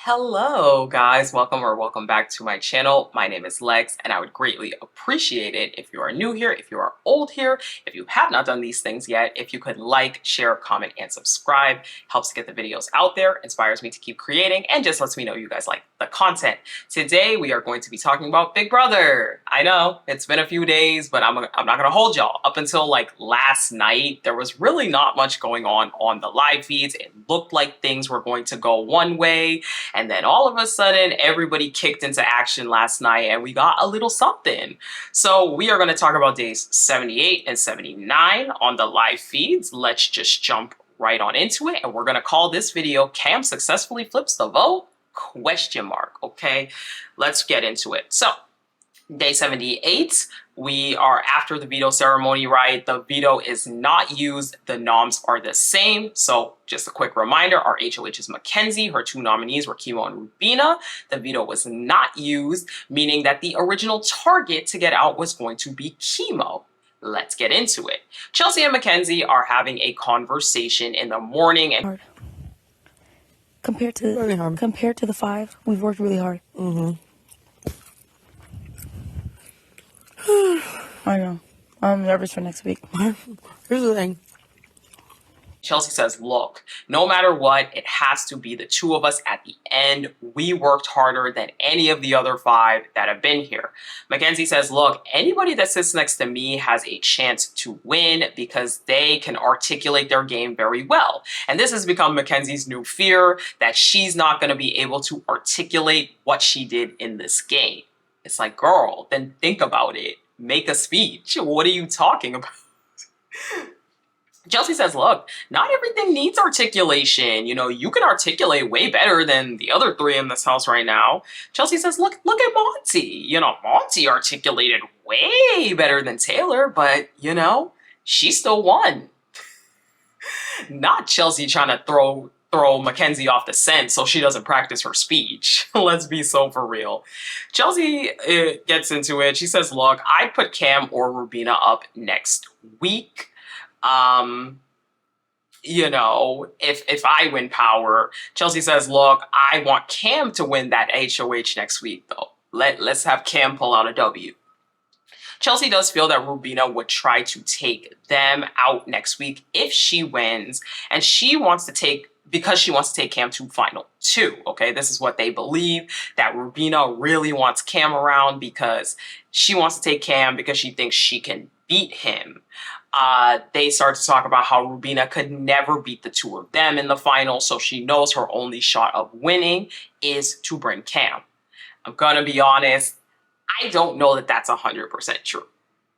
Hello guys, welcome back to my channel. My name is Lex and I would greatly appreciate it if you are new here, if you are old here, if you have not done these things yet, if you could like, share, comment, and subscribe. Helps to get the videos out there, inspires me to keep creating, and just lets me know you guys like the content. Today we are going to be talking about Big Brother. I know it's been a few days, but I'm not gonna hold y'all. Up until like last night, there was really not much going on the live feeds. It looked like things were going to go one way, and then all of a sudden, everybody kicked into action last night and we got a little something. So we are going to talk about days 78 and 79 on the live feeds. Let's just jump right on into it. And we're going to call this video Cam Successfully Flips the Vote? ? Okay, let's get into it. So day 78, we are after the veto ceremony, right? The veto is not used. The noms are the same. So just a quick reminder, our HOH is Mackenzie. Her two nominees were Kimo and Rubina. The veto was not used, meaning that the original target to get out was going to be Kimo. Let's get into it. Chelsea and Mackenzie are having a conversation in the morning. And compared to the 5, we've worked really hard. I know. I'm nervous for next week. Here's the thing. Chelsea says, look, no matter what, it has to be the two of us at the end. We worked harder than any of the other 5 that have been here. Mackenzie says, look, anybody that sits next to me has a chance to win because they can articulate their game very well. And this has become Mackenzie's new fear, that she's not going to be able to articulate what she did in this game. It's like, girl, then think about it. Make a speech. What are you talking about? Chelsea says, look, not everything needs articulation. You know, you can articulate way better than the other 3 in this house right now. Chelsea says, look at Monty. You know, Monty articulated way better than Taylor, but, you know, she still won. Not Chelsea trying to throw Mackenzie off the scent so she doesn't practice her speech. Let's be so for real. Chelsea gets into it. She says, look, I'd put Cam or Rubina up next week. You know, if I win power. Chelsea says, look, I want Cam to win that HOH next week, though. Let's have Cam pull out a W. Chelsea does feel that Rubina would try to take them out next week if she wins, and she wants to take Cam to final 2, okay? This is what they believe, that Rubina really wants Cam around because she wants to take Cam because she thinks she can beat him. They start to talk about how Rubina could never beat the 2 of them in the final, so she knows her only shot of winning is to bring Cam. I'm gonna be honest, I don't know that that's 100% true.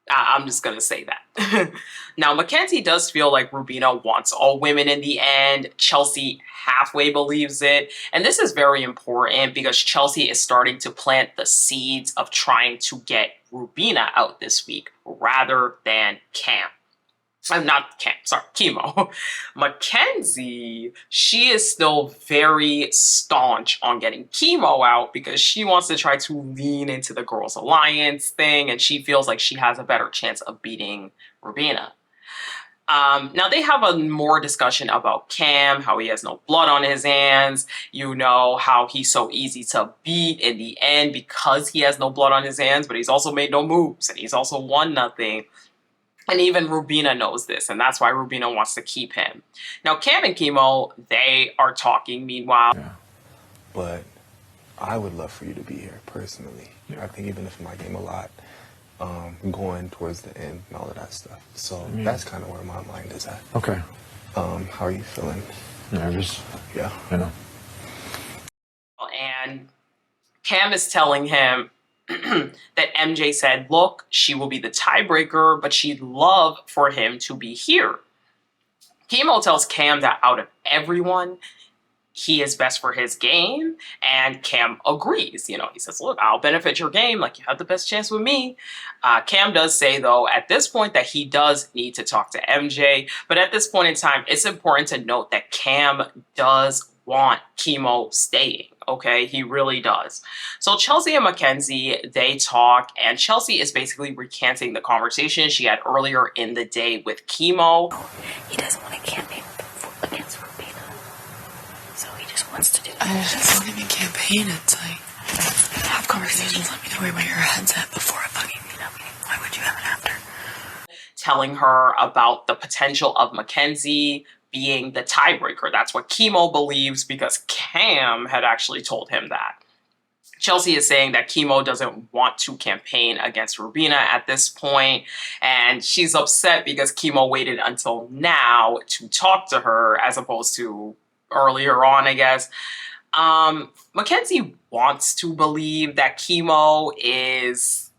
I'm just going to say that. Now, Mackenzie does feel like Rubina wants all women in the end. Chelsea halfway believes it. And this is very important because Chelsea is starting to plant the seeds of trying to get Rubina out this week rather than Cam. I'm not Cam, sorry, Kimo. Mackenzie, she is still very staunch on getting Kimo out because she wants to try to lean into the Girls Alliance thing, and she feels like she has a better chance of beating Rubina. Now they have a more discussion about Cam, how he has no blood on his hands, you know, how he's so easy to beat in the end because he has no blood on his hands, but he's also made no moves, and he's also won nothing. And even Rubina knows this, and that's why Rubina wants to keep him. Now, Cam and Kimo, they are talking meanwhile. Yeah, but I would love for you to be here personally. I think even if my game a lot, going towards the end and all of that stuff. So that's kind of where my mind is at. Okay. How are you feeling? Nervous. Yeah. You know. And Cam is telling him that MJ said, look, she will be the tiebreaker, but she'd love for him to be here. Kimo tells Cam that out of everyone, he is best for his game, and Cam agrees. You know, he says, look, I'll benefit your game, like you have the best chance with me. Cam does say, though, at this point that he does need to talk to MJ, but at this point in time, it's important to note that Cam does want Kimo staying. Okay, he really does. So Chelsea and Mackenzie, they talk, and Chelsea is basically recanting the conversation she had earlier in the day with Kimo. He doesn't want to campaign against Rubina, so he just wants wants to do. I just don't even campaign. It's like, Have conversations. Let me know where your head's at before a fucking meeting. Why would you have it after? Telling her about the potential of Mackenzie being the tiebreaker. That's what Chemo believes because Cam had actually told him that. Chelsea is saying that Chemo doesn't want to campaign against Rubina at this point, and she's upset because Chemo waited until now to talk to her as opposed to earlier on, I guess. Mackenzie wants to believe that Chemo is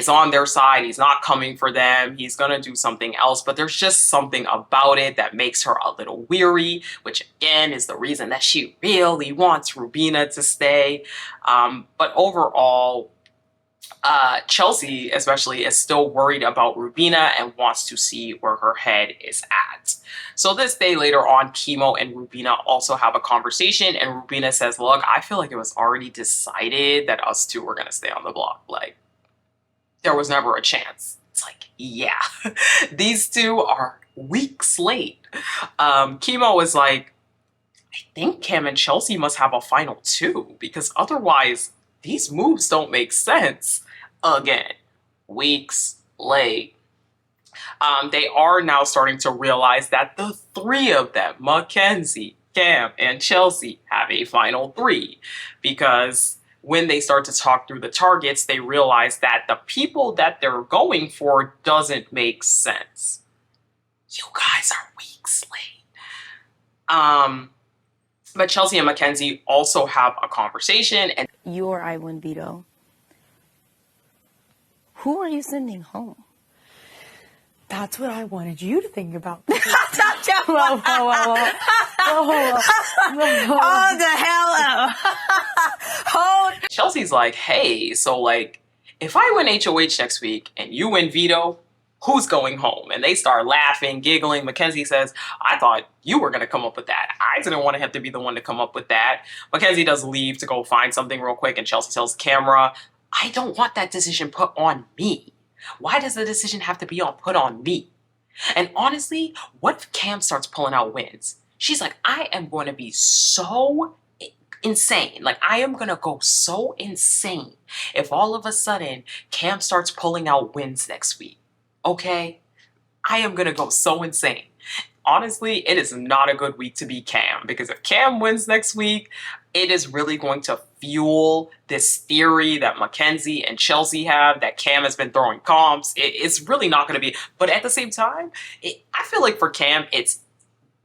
on their side. He's not coming for them. He's going to do something else. But there's just something about it that makes her a little weary, which again is the reason that she really wants Rubina to stay. But overall, Chelsea especially is still worried about Rubina and wants to see where her head is at. So this day later on, Chemo and Rubina also have a conversation, and Rubina says, look, I feel like it was already decided that us two were going to stay on the block. Like, there was never a chance. It's like, yeah, these two are weeks late. Chemo was like, I think Cam and Chelsea must have a final two, because otherwise these moves don't make sense. Again, weeks late. They are now starting to realize that the three of them, Mackenzie, Cam, and Chelsea, have a final three. Because when they start to talk through the targets, they realize that the people that they're going for doesn't make sense. You guys are weeks late. But Chelsea and Mackenzie also have a conversation. And You or I win veto. Who are you sending home? that's what I wanted you to think about. Whoa, whoa, whoa, whoa. Oh, the hell Hold. Chelsea's like, hey, so like, if I win HOH next week and you win veto, who's going home? And they start laughing, giggling. Mackenzie says, I thought you were going to come up with that. I didn't want to have to be the one to come up with that. Mackenzie does leave to go find something real quick, and Chelsea tells the camera, I don't want that decision put on me. Why does the decision have to be put on me? And honestly, what if Cam starts pulling out wins? She's like, I am going to be so insane. Like, I am going to go so insane if all of a sudden Cam starts pulling out wins next week. Okay? I am going to go so insane. Honestly, it is not a good week to be Cam, because if Cam wins next week, it is really going to fuel this theory that Mackenzie and Chelsea have that Cam has been throwing comps. It's really not going to be. But at the same time, I feel like for Cam, it's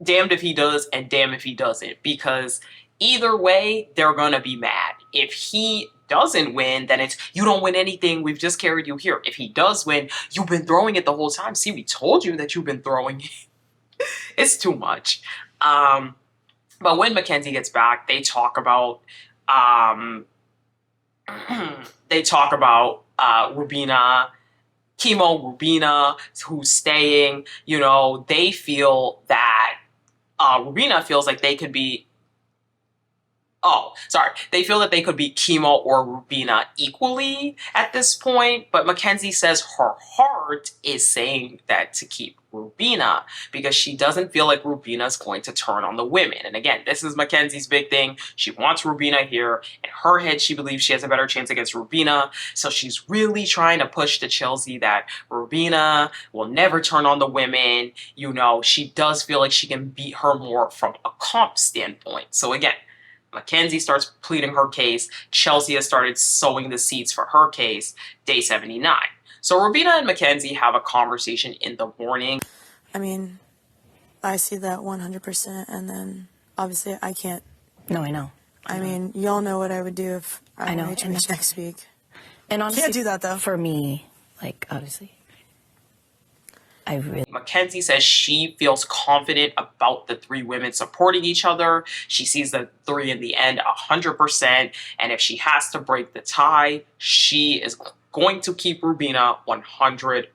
damned if he does and damn if he doesn't, because either way, they're going to be mad. If he doesn't win, then it's, you don't win anything, we've just carried you here. If he does win, you've been throwing it the whole time. See, we told you that you've been throwing it. It's too much. But when Mackenzie gets back, they talk about Rubina, Chemo, Rubina, who's staying. You know, they feel that Rubina feels like they could be. They feel that they could be Chemo or Rubina equally at this point, but Mackenzie says her heart is saying that to keep Rubina because she doesn't feel like Rubina is going to turn on the women. And again, this is Mackenzie's big thing. She wants Rubina here. In her head, she believes she has a better chance against Rubina. So she's really trying to push to Chelsea that Rubina will never turn on the women. You know, she does feel like she can beat her more from a comp standpoint. So again, Mackenzie starts pleading her case. Chelsea has started sowing the seeds for her case, day 79. So Rubina and Mackenzie have a conversation in the morning. I mean, I see that 100%, and then obviously I can't. No, I know. I mean, y'all know what I would do if I know, won HOH next week. And honestly, Can't do that though. For me, like, obviously, I really... Mackenzie says she feels confident about the three women supporting each other. She sees the three in the end 100%. And if she has to break the tie, she is going to keep Rubina 100%.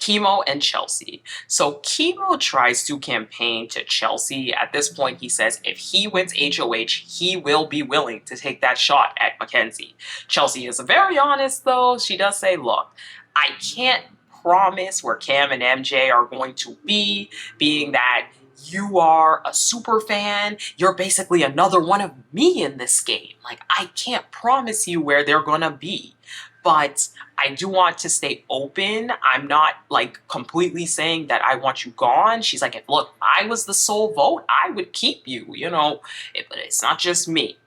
Chemo and Chelsea. So Chemo tries to campaign to Chelsea. At this point, he says if he wins HOH, he will be willing to take that shot at Mackenzie. Chelsea is very honest, though. She does say, look, I can't promise where Cam and MJ are going to be, being that you are a super fan. You're basically another one of me in this game. Like, I can't promise you where they're gonna be, but I do want to stay open. I'm not like completely saying that I want you gone. She's like, if look, I was the sole vote, I would keep you, but it's not just me.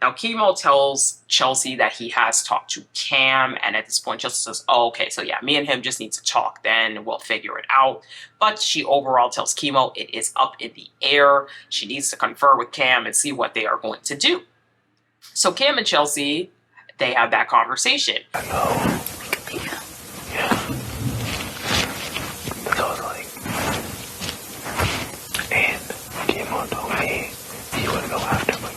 Now, Chemo tells Chelsea that he has talked to Cam, and at this point, Chelsea says, oh, okay, so yeah, me and him just need to talk, then we'll figure it out. But she overall tells Chemo it is up in the air. She needs to confer with Cam and see what they are going to do. So Cam and Chelsea, they have that conversation. I know. Yeah. But I was like, and Chemo told me he would go after Mackenzie.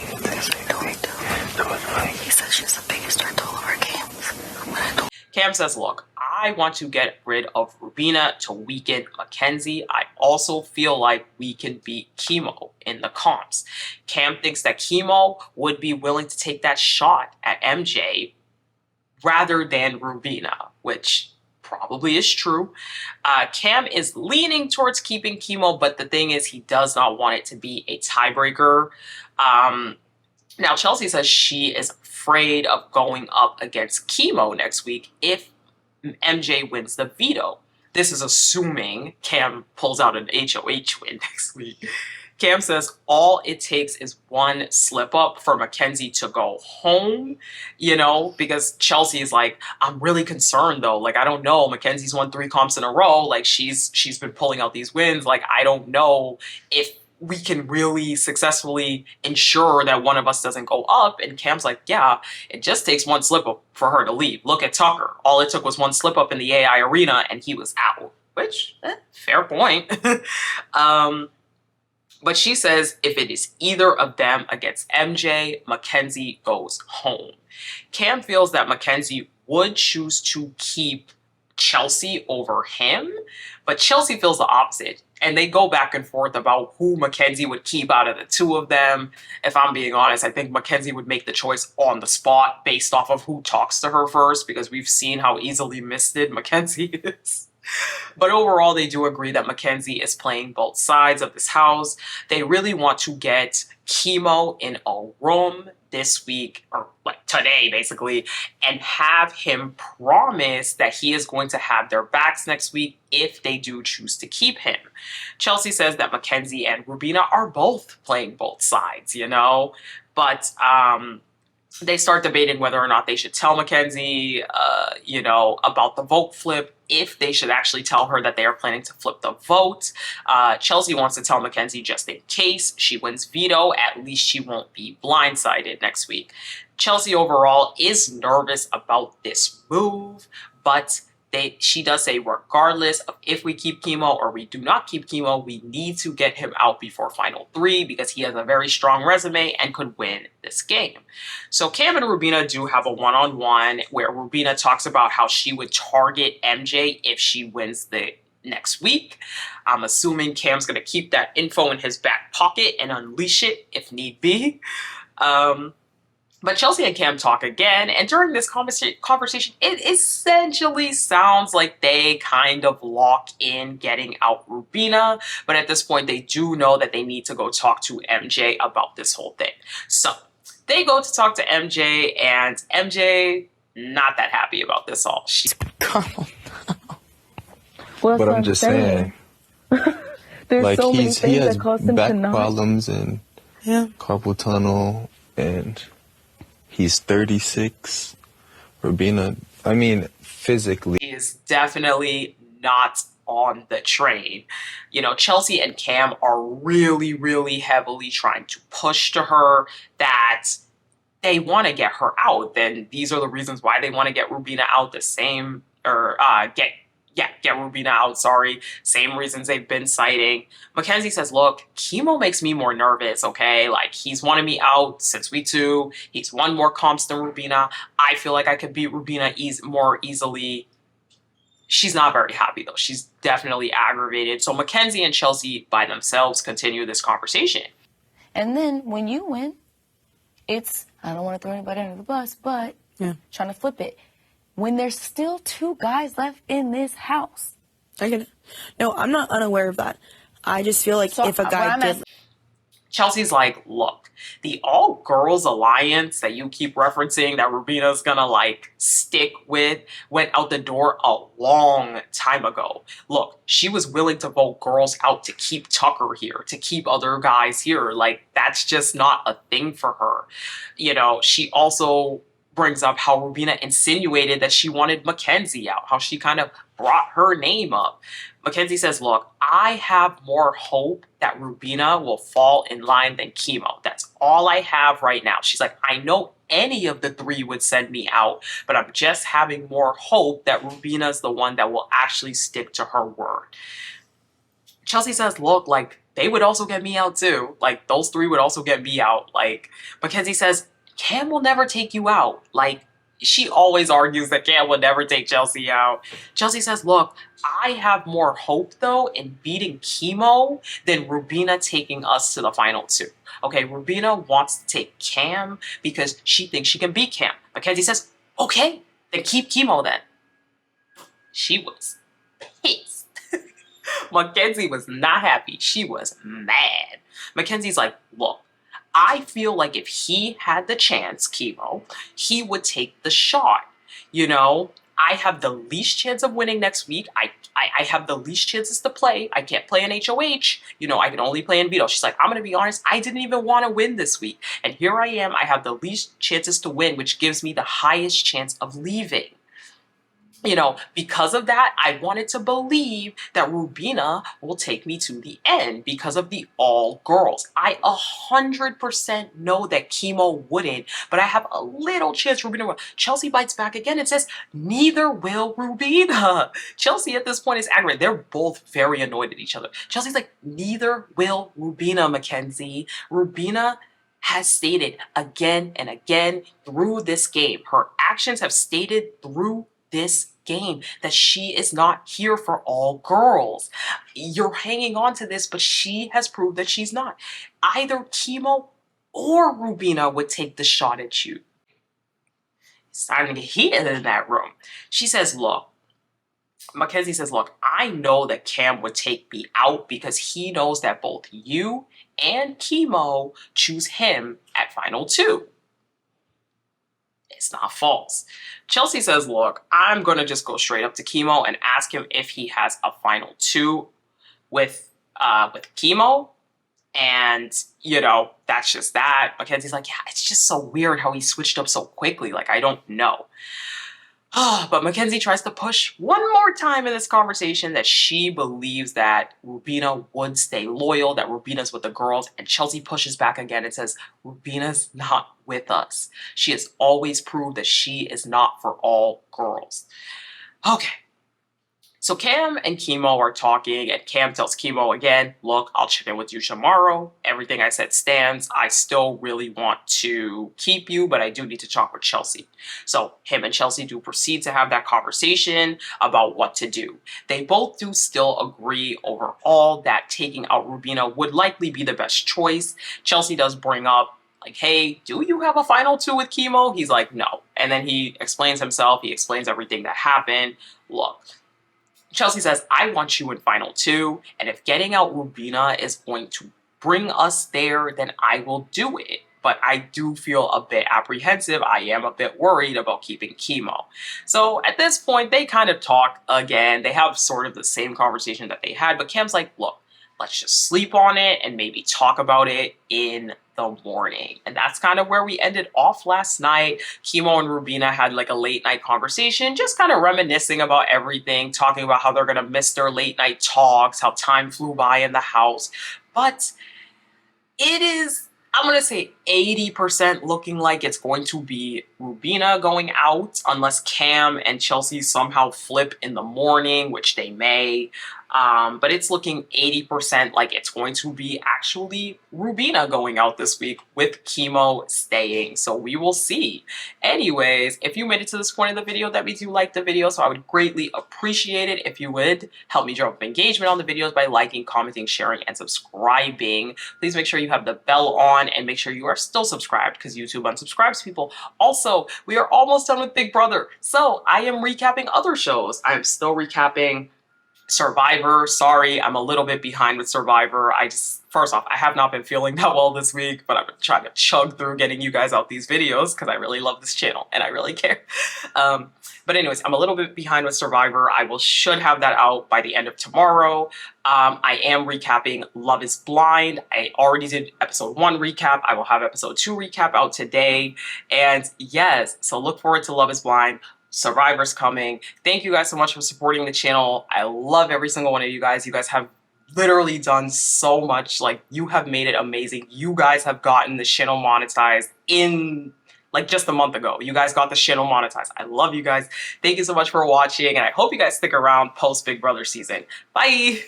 He says she's the biggest threat to all of our games. Cam says, look, I want to get rid of Rubina to weaken Mackenzie. I also feel like we can beat Chemo in the comps. Cam thinks that Chemo would be willing to take that shot at MJ rather than Rubina, which probably is true. Cam is leaning towards keeping Chemo, but the thing is he does not want it to be a tiebreaker. Now, Chelsea says she is afraid of going up against Chemo next week if MJ wins the veto. This is assuming Cam pulls out an HOH win next week. Cam says all it takes is one slip up for Mackenzie to go home, because Chelsea is like, I'm really concerned though. Like, I don't know. Mackenzie's won 3 comps in a row. Like, she's been pulling out these wins. Like, I don't know if we can really successfully ensure that one of us doesn't go up. And Cam's like, yeah, it just takes one slip up for her to leave. Look at Tucker. All it took was one slip up in the AI arena and he was out, which, fair point. But she says if it is either of them against MJ, Mackenzie goes home. Cam feels that Mackenzie would choose to keep Chelsea over him, but Chelsea feels the opposite. And they go back and forth about who Mackenzie would keep out of the two of them. If I'm being honest, I think Mackenzie would make the choice on the spot based off of who talks to her first, because we've seen how easily misted Mackenzie is. But overall, they do agree that Mackenzie is playing both sides of this house. They really want to get Chemo in a room this week, or like today basically, and have him promise that he is going to have their backs next week if they do choose to keep him. Chelsea says that Mackenzie and Rubina are both playing both sides, but they start debating whether or not they should tell Mackenzie, about the vote flip, if they should actually tell her that they are planning to flip the vote. Chelsea wants to tell Mackenzie just in case she wins veto, at least she won't be blindsided next week. Chelsea overall is nervous about this move, but she does say regardless of if we keep Chemo or we do not keep Chemo, we need to get him out before Final 3 because he has a very strong resume and could win this game. So Cam and Rubina do have a one-on-one where Rubina talks about how she would target MJ if she wins the next week. I'm assuming Cam's going to keep that info in his back pocket and unleash it if need be. But Chelsea and Cam talk again, and during this conversation, it essentially sounds like they kind of lock in getting out Rubina, but at this point, they do know that they need to go talk to MJ about this whole thing. So they go to talk to MJ, and MJ, not that happy about this all. But I'm just saying, There's like so many he things has that cause him back to not. problems and carpal tunnel, and he's 36. Rubina, I mean, physically, He is definitely not on the train. Chelsea and Cam are really, really heavily trying to push to her that they want to get her out. Then these are the reasons why they want to get Rubina out. Get Rubina out, sorry. Same reasons they've been citing. Mackenzie says, look, Chemo makes me more nervous, okay? Like, he's wanted me out since week 2. He's won more comps than Rubina. I feel like I could beat Rubina more easily. She's not very happy, though. She's definitely aggravated. So Mackenzie and Chelsea, by themselves, continue this conversation. And then when you win, it's, I don't want to throw anybody under the bus, but trying to flip it. When there's still 2 guys left in this house. I get it. No, I'm not unaware of that. I just feel like So if a what guy I'm did asking- Chelsea's like, look, the all girls alliance that you keep referencing that Rubina's gonna like stick with went out the door a long time ago. Look, she was willing to vote girls out to keep Tucker here, to keep other guys here. Like, that's just not a thing for her. You know, she also brings up how Rubina insinuated that she wanted Mackenzie out, how she kind of brought her name up. Mackenzie says, look, I have more hope that Rubina will fall in line than Chemo. That's all I have right now. She's like, I know any of the three would send me out, but I'm just having more hope that Rubina's the one that will actually stick to her word. Chelsea says, look, like, they would also get me out too. Like, those three would also get me out. Like, Mackenzie says, Cam will never take you out. Like, she always argues that Cam will never take Chelsea out. Chelsea says, look, I have more hope, though, in beating Chemo than Rubina taking us to the final two. Okay, Rubina wants to take Cam because she thinks she can beat Cam. Mackenzie says, okay, then keep Chemo then. She was pissed. Mackenzie was not happy. She was mad. Mackenzie's like, look, I feel like if he had the chance, Chemo, he would take the shot. You know, I have the least chance of winning next week. I have the least chances to play. I can't play in HOH. You know, I can only play in veto. She's like, I'm going to be honest, I didn't even want to win this week. And here I am. I have the least chances to win, which gives me the highest chance of leaving. You know, because of that, I wanted to believe that Rubina will take me to the end because of the all girls. I 100% know that Chemo wouldn't, but I have a little chance Rubina will. Chelsea bites back again and says, neither will Rubina. Chelsea at this point is angry. They're both very annoyed at each other. Chelsea's like, neither will Rubina, Mackenzie. Rubina has stated again and again through this game. Her actions have stated through this game that she is not here for all girls. You're hanging on to this, but she has proved that she's not. Either Chemo or Rubina would take the shot at you. It's starting to get heated in that room. She says, look, Mackenzie says, look, I know that Cam would take me out because he knows that both you and Chemo choose him at final two. It's not false. Chelsea says, look, I'm going to just go straight up to Chemo and ask him if he has a final two with Chemo. And, you know, that's just that. Mackenzie's like, yeah, it's just so weird how he switched up so quickly. Like, I don't know. But Mackenzie tries to push one more time in this conversation that she believes that Rubina would stay loyal, that Rubina's with the girls, and Chelsea pushes back again and says, Rubina's not with us. She has always proved that she is not for all girls. Okay. So Cam and Chemo are talking, and Cam tells Chemo again, look, I'll check in with you tomorrow. Everything I said stands. I still really want to keep you, but I do need to talk with Chelsea. So him and Chelsea do proceed to have that conversation about what to do. They both do still agree overall that taking out Rubina would likely be the best choice. Chelsea does bring up, like, hey, do you have a final two with Chemo? He's like, no. And then he explains himself. He explains everything that happened. Look, Chelsea says, I want you in final two, and if getting out Rubina is going to bring us there, then I will do it. But I do feel a bit apprehensive. I am a bit worried about keeping Chemo. So at this point, they kind of talk again. They have sort of the same conversation that they had, but Cam's like, look, let's just sleep on it and maybe talk about it in the morning. And that's kind of where we ended off last night. Chemo and Rubina had like a late night conversation, just kind of reminiscing about everything, talking about how they're going to miss their late night talks, how time flew by in the house. But it is, I'm going to say 80% looking like it's going to be Rubina going out, unless Cam and Chelsea somehow flip in the morning, which they may. But it's looking 80% like it's going to be actually Rubina going out this week with Chemo staying. So we will see. Anyways, if you made it to this point of the video, that means you liked the video. So I would greatly appreciate it if you would help me drive up engagement on the videos by liking, commenting, sharing, and subscribing. Please make sure you have the bell on and make sure you are still subscribed because YouTube unsubscribes people. Also, we are almost done with Big Brother. So I am recapping other shows. I'm still recapping Survivor, sorry, I'm a little bit behind with Survivor. First off, I have not been feeling that well this week, but I've been trying to chug through getting you guys out these videos because I really love this channel and I really care. But anyways, I'm a little bit behind with Survivor. Should have that out by the end of tomorrow. I am recapping Love is Blind. I already did episode 1 recap. I will have episode 2 recap out today. And yes, so look forward to Love is Blind. Survivor's coming. Thank you guys so much for supporting the channel. I love every single one of you guys. You guys have literally done so much. Like, you have made it amazing. You guys have gotten the channel monetized in like just a month ago. You guys got the channel monetized. I love you guys. Thank you so much for watching, and I hope you guys stick around post Big Brother season. Bye.